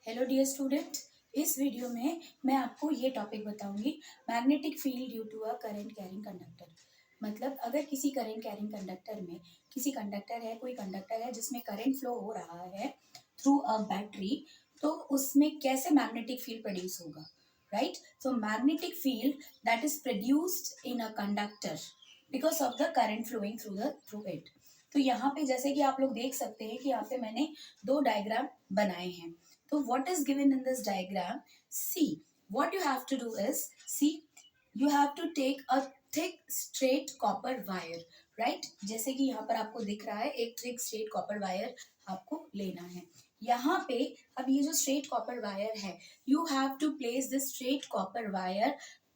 Hello dear student, इस video में मैं आपको ये टॉपिक बताऊंगी magnetic field due to a current carrying conductor. मतलब अगर किसी करंट कैरिंग कंडक्टर में कोई कंडक्टर है जिसमें करंट फ्लो हो रहा है थ्रू अ बैटरी, तो उसमें कैसे मैग्नेटिक फील्ड प्रोड्यूस होगा, right. So magnetic field that is produced in a conductor because of the current flowing through it. तो यहाँ पे जैसे कि आप लोग देख सकते हैं कि यहाँ पे मैंने दो डायग्राम बनाए हैं। So what is given in this diagram? See, what you have to do is, you have to take a thick straight copper wire, right? जैसे कि यहाँ पर आपको दिख रहा है एक thick straight copper wire आपको लेना है। यहाँ पे अब ये जो straight copper wire है, you have to place this straight copper wire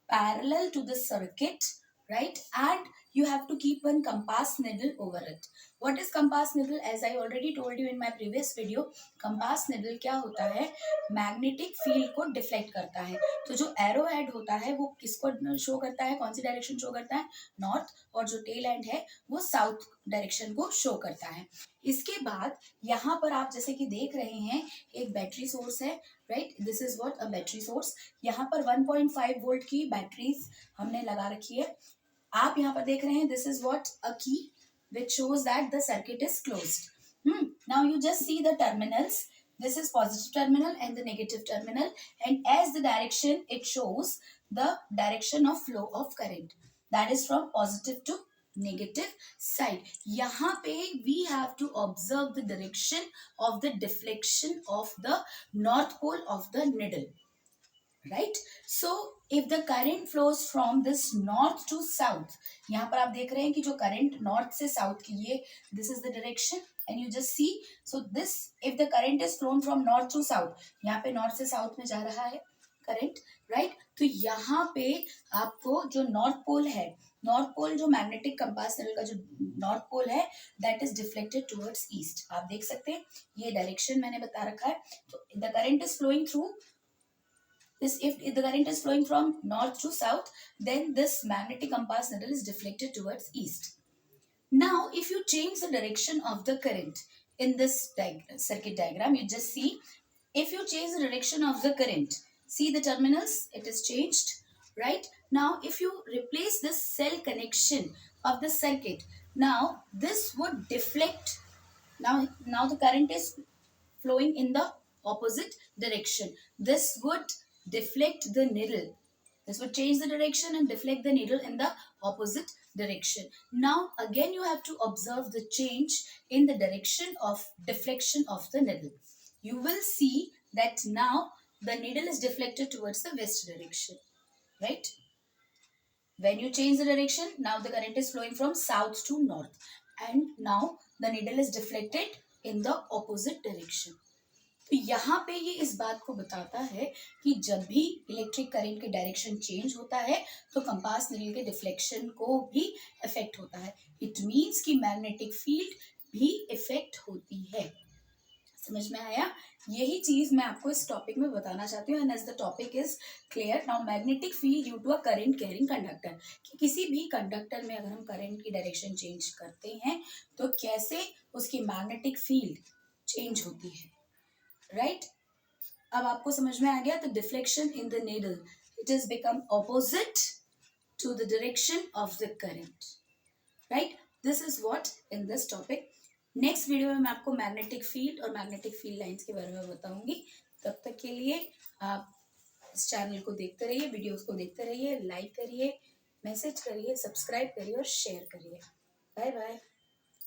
parallel to the circuit, right? And you have to keep one compass needle over it. What is compass needle? As I already told you in my previous video, compass needle क्या होता है, magnetic field को deflect करता है। तो जो arrow head होता है वो किसको शो करता है, कौन सी डायरेक्शन शो करता है, नॉर्थ, और जो टेल एंड है वो साउथ डायरेक्शन को शो करता है। इसके बाद यहाँ पर आप जैसे कि देख रहे हैं एक बैटरी सोर्स है, right, this is what a battery source. यहाँ पर 1.5 वोल्ट की बैटरीज हमने लगा रखी है। आप यहाँ पर देख रहे हैं दिस इज व्हाट अ की which shows that the circuit is closed. Now you just see the terminals. This is positive terminal and the negative terminal, and as the direction it shows the direction of flow of current, that is from positive to negative side. यहाँ पे we have to observe the direction of the deflection of the north pole of the needle, right? So if the current flows from this north to south, यहाँ पर आप देख रहे हैं कि जो करंट नॉर्थ से साउथ की, ये this is the direction and you just see. So this if the current is flown from north to south, यहाँ पे नॉर्थ से साउथ में जा रहा है करंट, राइट। तो यहाँ पे आपको जो नॉर्थ पोल है, नॉर्थ पोल जो मैग्नेटिक कंपास निडल का जो नॉर्थ पोल है that is deflected towards east. आप देख सकते हैं ये डायरेक्शन मैंने बता रखा है। तो the current is flowing through this, if the current is flowing from north to south, then this magnetic compass needle is deflected towards east. Now if you change the direction of the current in this circuit diagram, you just see, if you change the direction of the current, see the terminals, it is changed, right? Now if you replace this cell connection of the circuit, now this would deflect. Now the current is flowing in the opposite direction. This would deflect the needle. This would change the direction and deflect the needle in the opposite direction. Now again you have to observe the change in the direction of deflection of the needle. You will see that now the needle is deflected towards the west direction, right? When you change the direction, now the current is flowing from south to north, and now the needle is deflected in the opposite direction. तो यहाँ पे ये इस बात को बताता है कि जब भी इलेक्ट्रिक करंट के डायरेक्शन चेंज होता है तो कंपास निडल के डिफ्लेक्शन को भी इफेक्ट होता है। इट मीन्स कि मैग्नेटिक फील्ड भी इफेक्ट होती है। समझ में आया? यही चीज मैं आपको इस टॉपिक में बताना चाहती हूँ। And as the topic is clear now, magnetic field due to a current carrying conductor, कि किसी भी कंडक्टर में अगर हम करंट की डायरेक्शन चेंज करते हैं तो कैसे उसकी मैग्नेटिक फील्ड चेंज होती है, राइट? अब आपको समझ में आ गया। तो deflection in the needle, it is become opposite to the direction of the current, right? This is what in this topic. Next video में मैं आपको मैग्नेटिक फील्ड और मैग्नेटिक फील्ड लाइंस के बारे में बताऊंगी। तब तक के लिए आप इस चैनल को देखते रहिए, वीडियोस को देखते रहिए, लाइक करिए, मैसेज करिए, सब्सक्राइब करिए और शेयर करिए। Bye bye.